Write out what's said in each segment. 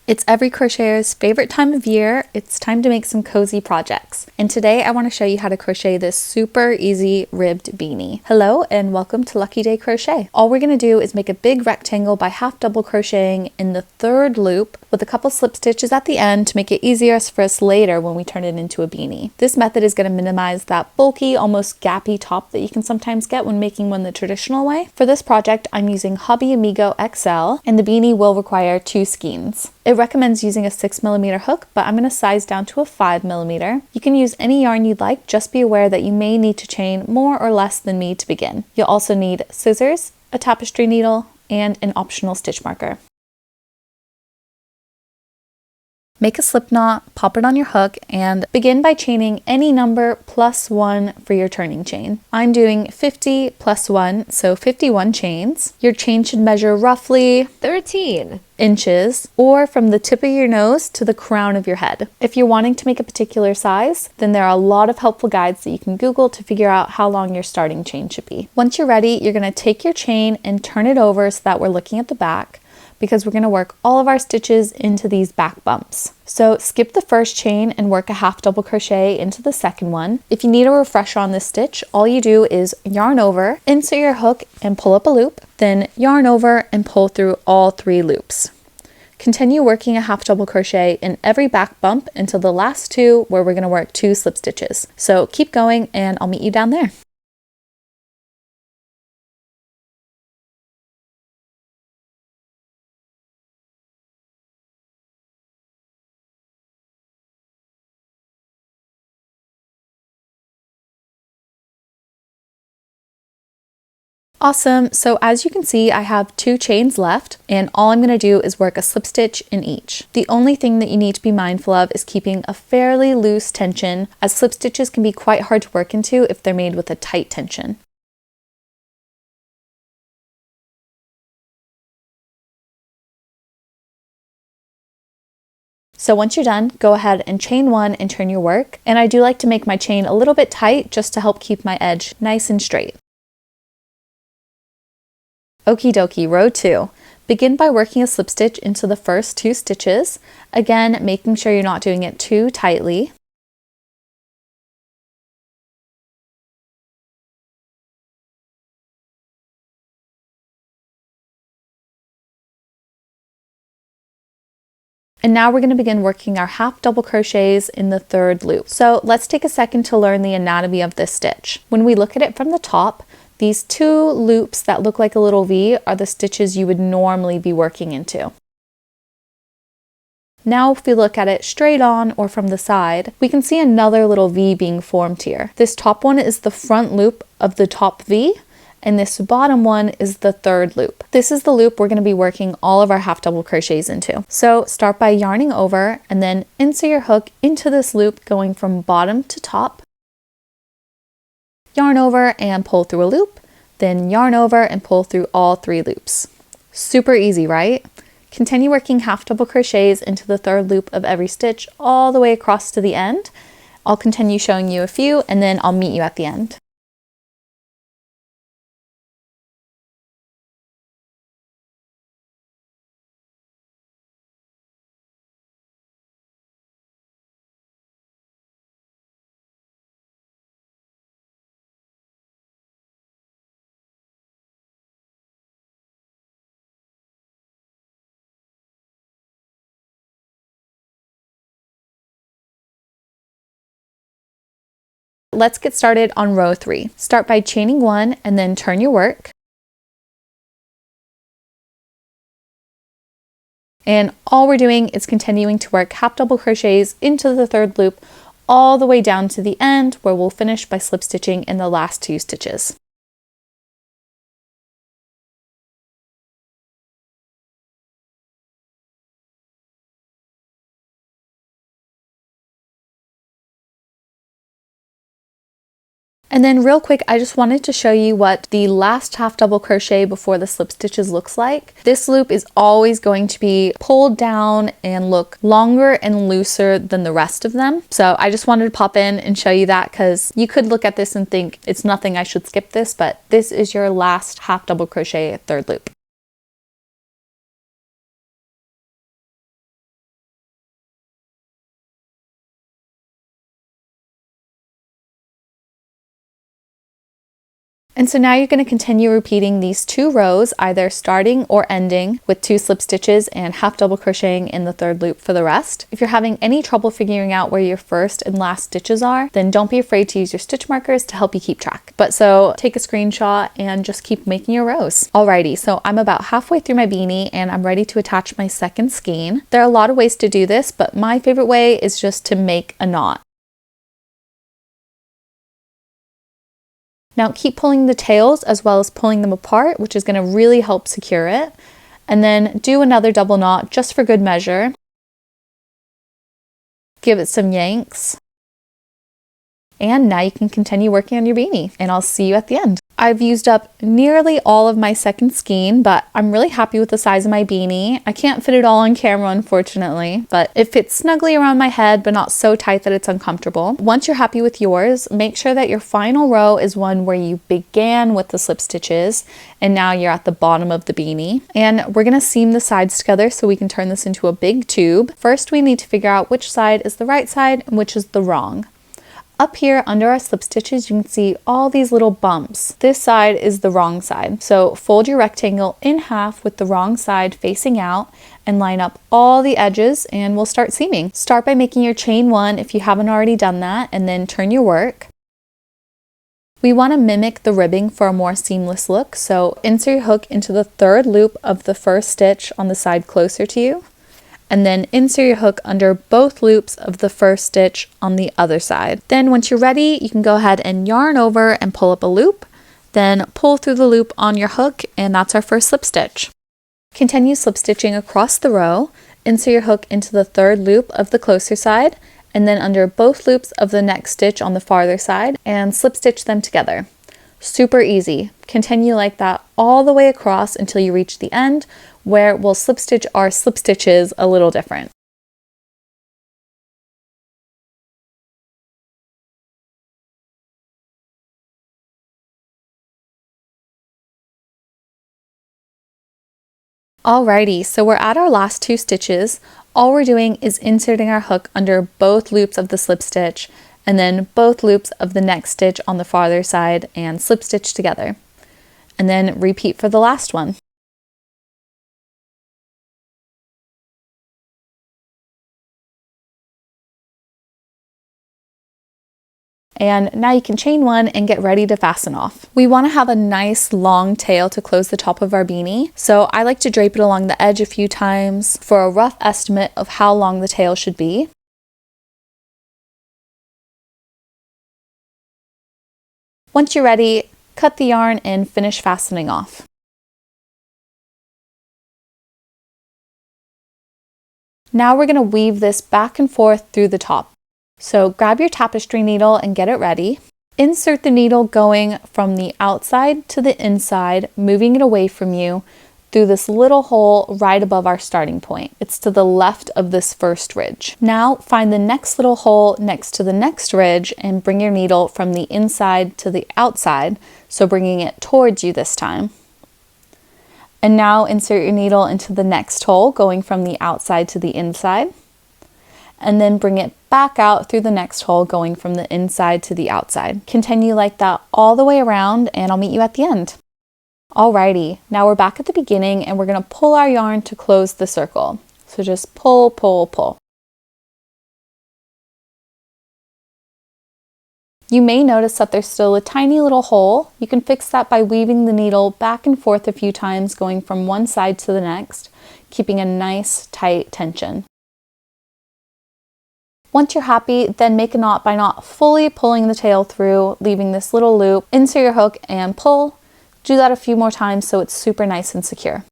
It's every crocheter's favorite time of year. It's time to make some cozy projects. And today I want to show you how to crochet this super easy ribbed beanie. Hello and welcome to Lucky Day Crochet. All we're going to do is make a big rectangle by half double crocheting in the third loop with a couple slip stitches at the end to make it easier for us later when we turn it into a beanie. This method is going to minimize that bulky, almost gappy top that you can sometimes get when making one the traditional way. For this project, I'm using Hobbii Amigo XL, and the beanie will require 2 skeins. It recommends using a 6mm hook, but I'm going to size down to a 5mm. You can use any yarn you'd like, just be aware that you may need to chain more or less than me to begin. You'll also need scissors, a tapestry needle, and an optional stitch marker. Make a slip knot, pop it on your hook, and begin by chaining any number plus 1 for your turning chain. I'm doing 50 plus 1, so 51 chains. Your chain should measure roughly 13 inches, or from the tip of your nose to the crown of your head. If you're wanting to make a particular size, then there are a lot of helpful guides that you can Google to figure out how long your starting chain should be. Once you're ready, you're going to take your chain and turn it over so that we're looking at the back, because we're going to work all of our stitches into these back bumps. So skip the first chain and work a half double crochet into the second one. If you need a refresher on this stitch, all you do is yarn over, insert your hook and pull up a loop, then yarn over and pull through all 3 loops. Continue working a half double crochet in every back bump until the last 2, where we're going to work 2 slip stitches. So keep going and I'll meet you down there. Awesome, so as you can see, I have 2 chains left, and all I'm going to do is work a slip stitch in each. The only thing that you need to be mindful of is keeping a fairly loose tension, as slip stitches can be quite hard to work into if they're made with a tight tension. So once you're done, go ahead and chain 1 and turn your work. And I do like to make my chain a little bit tight just to help keep my edge nice and straight. Okie dokie, row 2. Begin by working a slip stitch into the first 2 stitches, again making sure you're not doing it too tightly. And now we're going to begin working our half double crochets in the third loop. So let's take a second to learn the anatomy of this stitch. When we look at it from the top, these 2 loops that look like a little V are the stitches you would normally be working into. Now if we look at it straight on or from the side, we can see another little V being formed here. This top one is the front loop of the top V, and this bottom one is the third loop. This is the loop we're going to be working all of our half double crochets into. So start by yarning over and then insert your hook into this loop going from bottom to top. Yarn over and pull through a loop, then yarn over and pull through all 3 loops. Super easy, right? Continue working half double crochets into the third loop of every stitch all the way across to the end. I'll continue showing you a few and then I'll meet you at the end. Let's get started on row 3. Start by chaining 1 and then turn your work. And all we're doing is continuing to work half double crochets into the third loop all the way down to the end, where we'll finish by slip stitching in the last 2 stitches. And then real quick, I just wanted to show you what the last half double crochet before the slip stitches looks like. This loop is always going to be pulled down and look longer and looser than the rest of them. So I just wanted to pop in and show you that, because you could look at this and think it's nothing, I should skip this, but this is your last half double crochet third loop. And so now you're going to continue repeating these 2 rows, either starting or ending with 2 slip stitches and half double crocheting in the 3rd loop for the rest. If you're having any trouble figuring out where your first and last stitches are, then don't be afraid to use your stitch markers to help you keep track. But so take a screenshot and just keep making your rows. Alrighty, so I'm about halfway through my beanie and I'm ready to attach my second skein. There are a lot of ways to do this, but my favorite way is just to make a knot. Now keep pulling the tails as well as pulling them apart, which is going to really help secure it. And then do another double knot just for good measure. Give it some yanks. And now you can continue working on your beanie, and I'll see you at the end. I've used up nearly all of my second skein, but I'm really happy with the size of my beanie. I can't fit it all on camera, unfortunately, but it fits snugly around my head, but not so tight that it's uncomfortable. Once you're happy with yours, make sure that your final row is one where you began with the slip stitches, and now you're at the bottom of the beanie. And we're gonna seam the sides together so we can turn this into a big tube. First, we need to figure out which side is the right side and which is the wrong. Up here under our slip stitches, you can see all these little bumps. This side is the wrong side. So fold your rectangle in half with the wrong side facing out and line up all the edges, and we'll start seaming. Start by making your chain 1 if you haven't already done that, and then turn your work. We want to mimic the ribbing for a more seamless look, so insert your hook into the 3rd loop of the first stitch on the side closer to you, and then insert your hook under both loops of the first stitch on the other side. Then once you're ready, you can go ahead and yarn over and pull up a loop, then pull through the loop on your hook, and that's our first slip stitch. Continue slip stitching across the row, insert your hook into the 3rd loop of the closer side, and then under both loops of the next stitch on the farther side, and slip stitch them together. Super easy. Continue like that all the way across until you reach the end, where we'll slip stitch our slip stitches a little different. Alrighty, so we're at our last 2 stitches. All we're doing is inserting our hook under both loops of the slip stitch, and then both loops of the next stitch on the farther side, and slip stitch together. And then repeat for the last one. And now you can chain 1 and get ready to fasten off. We want to have a nice long tail to close the top of our beanie, so I like to drape it along the edge a few times for a rough estimate of how long the tail should be. Once you're ready, cut the yarn and finish fastening off. Now we're going to weave this back and forth through the top. So grab your tapestry needle and get it ready. Insert the needle going from the outside to the inside, moving it away from you through this little hole right above our starting point. It's to the left of this first ridge. Now find the next little hole next to the next ridge and bring your needle from the inside to the outside, so bringing it towards you this time. And now insert your needle into the next hole going from the outside to the inside, and then bring it back out through the next hole going from the inside to the outside. Continue like that all the way around, and I'll meet you at the end. Alrighty, now we're back at the beginning and we're going to pull our yarn to close the circle. So just pull, pull, pull. You may notice that there's still a tiny little hole. You can fix that by weaving the needle back and forth a few times, going from one side to the next, keeping a nice tight tension. Once you're happy, then make a knot by not fully pulling the tail through, leaving this little loop. Insert your hook and pull. Do that a few more times so it's super nice and secure.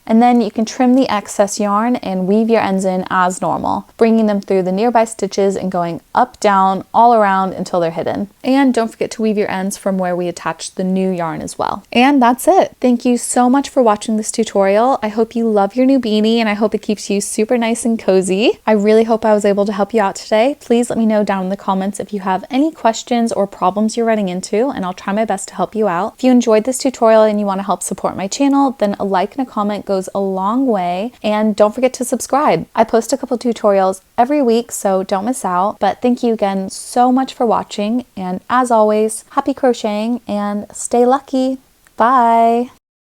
And then you can trim the excess yarn and weave your ends in as normal, bringing them through the nearby stitches and going up, down, all around until they're hidden. And don't forget to weave your ends from where we attached the new yarn as well. And that's it. Thank you so much for watching this tutorial. I hope you love your new beanie and I hope it keeps you super nice and cozy. I really hope I was able to help you out today. Please let me know down in the comments if you have any questions or problems you're running into, and I'll try my best to help you out. If you enjoyed this tutorial and you want to help support my channel, then a like and a comment goes goes a long way, and don't forget to subscribe. I post a couple tutorials every week, so don't miss out. But thank you again so much for watching, and as always, happy crocheting and stay lucky. Bye!